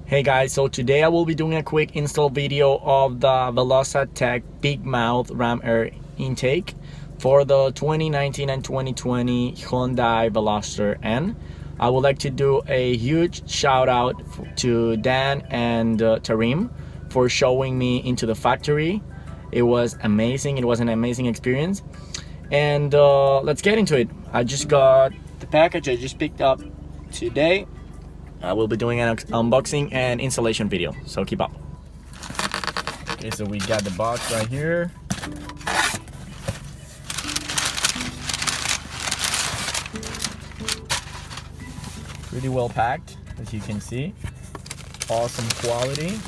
Hey guys, so today I will be doing a quick install video of the Velossa Tech big mouth ram air intake for the 2019 and 2020 Hyundai Veloster N. I would like to do a huge shout out to Dan and Tarim for showing me into the factory. It was amazing. It was an amazing experience. And let's get into it. I just got the package I just picked up today. I will be doing an unboxing and installation video, so keep up. Okay, so we got the box right here. Pretty well packed, as you can see. Awesome quality.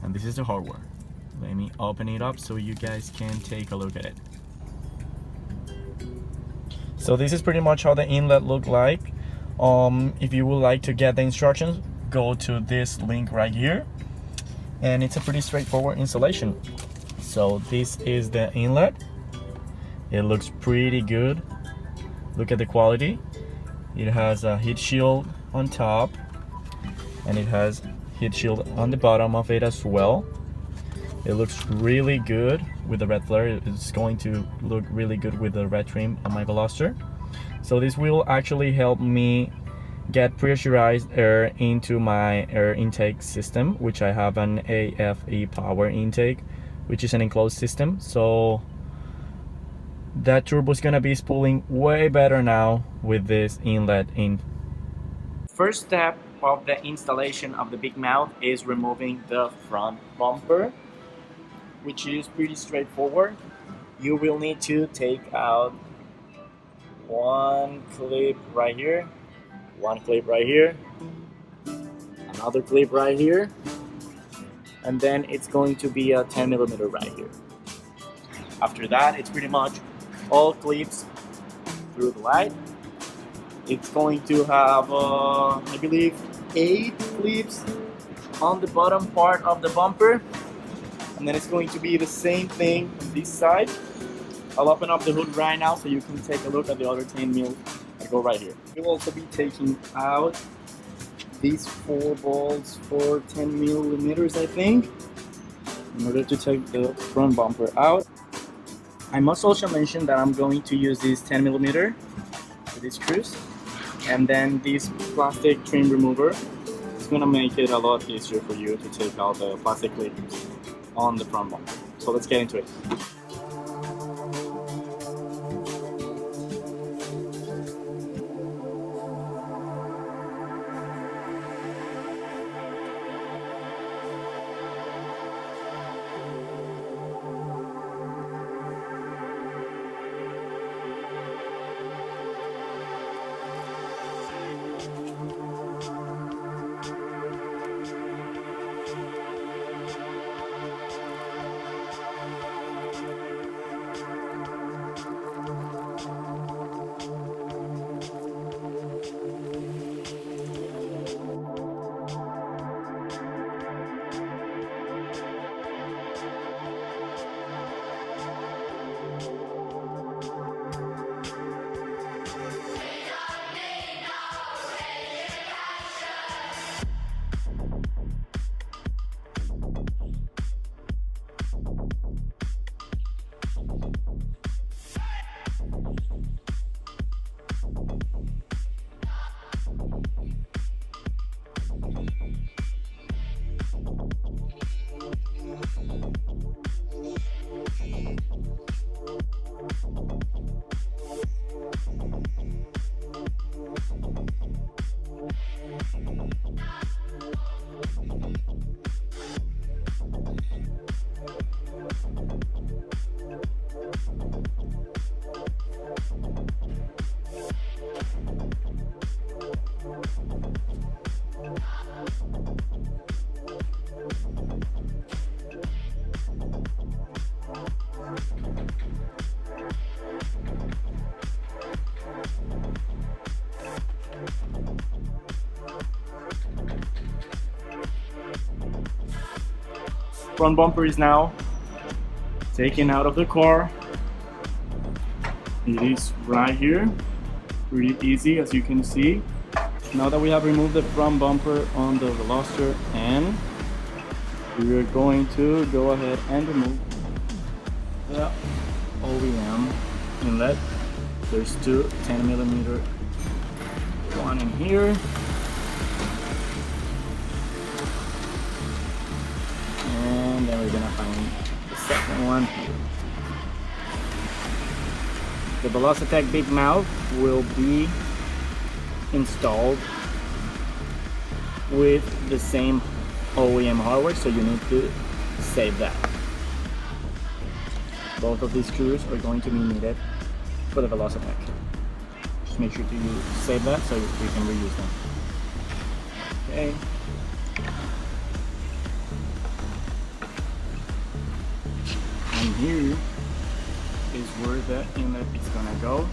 And this is the hardware. Let me open it up so you guys can take a look at it. So this is pretty much how the inlet look like. If you would like to get the instructions, go to this link right here. And it's a pretty straightforward installation. So this is the inlet. It looks pretty good. Look at the quality. It has a heat shield on top, and it has heat shield on the bottom of it as well. It looks really good with the red flare. It's going to look really good with the red trim on my Veloster. So this will actually help me get pressurized air into my air intake system, which I have an AFE power intake, which is an enclosed system. So that turbo is gonna be spooling way better now with this inlet in. First step of the installation of the big mouth is removing the front bumper, which is pretty straightforward. You will need to take out one clip right here, one clip right here, another clip right here, and then it's going to be a 10mm right here. After that, it's pretty much all clips through the light. It's going to have, I believe, 8 clips on the bottom part of the bumper. And then it's going to be the same thing on this side. I'll open up the hood right now so you can take a look at the other 10mm that go right here. We'll also be taking out these 4 bolts for 10mm, I think, in order to take the front bumper out. I must also mention that I'm going to use this 10mm for these screws, and then this plastic trim remover is going to make it a lot easier for you to take out the plastic clips on the front bumper. So let's get into it. Front bumper is now taken out of the car. It is right here. pretty easy, as you can see. Now that we have removed the front bumper on the Veloster, and we are going to go ahead and remove the OEM inlet. There's two 10mm, one in here and then we're gonna find the second one here. The Velossa Tech big mouth will be installed with the same OEM hardware, so you need to save that. Both of these screws are going to be needed for the Velossa Tech. Just make sure to save that so we can reuse them. Okay. And here is where the inlet is gonna go.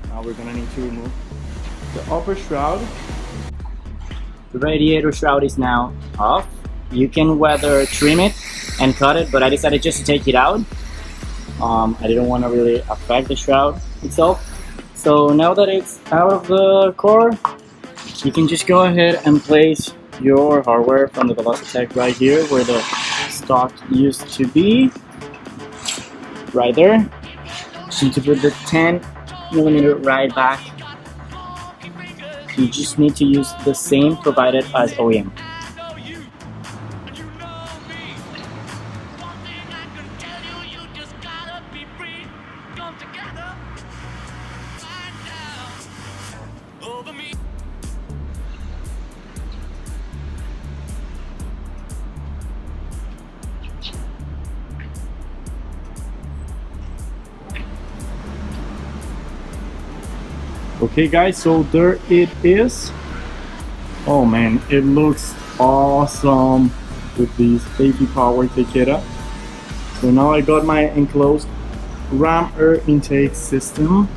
Now we're gonna need to remove the upper shroud. The radiator shroud is now off. You can whether trim it and cut it, but I decided just to take it out. I didn't want to really affect the shroud itself. So now that it's out of the car, you can just go ahead and place your hardware from the Velossa Tech right here where the stock used to be. Right there. So you need to put the 10mm right back. You just need to use the same provided as OEM. Okay guys, so there it is. Oh man, it looks awesome with this AC power Takeda. So now I got my enclosed ram air intake system.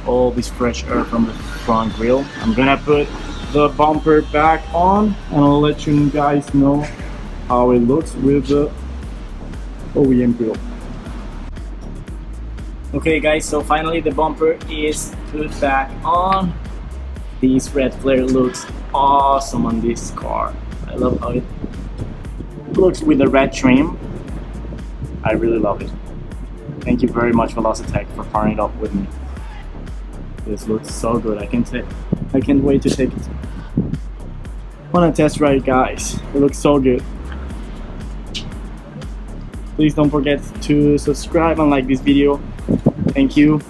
All this fresh air from the front grille. I'm gonna put the bumper back on and I'll let you guys know how it looks with the OEM grille. Okay guys, so finally the bumper is put back on. This red flare looks awesome on this car. I love how it looks with the red trim. I really love it. Thank you very much Velossa Tech for partnering it up with me. This looks so good. I can't wait to take it on a test ride, guys. It looks so good. Please don't forget to subscribe and like this video. Thank you.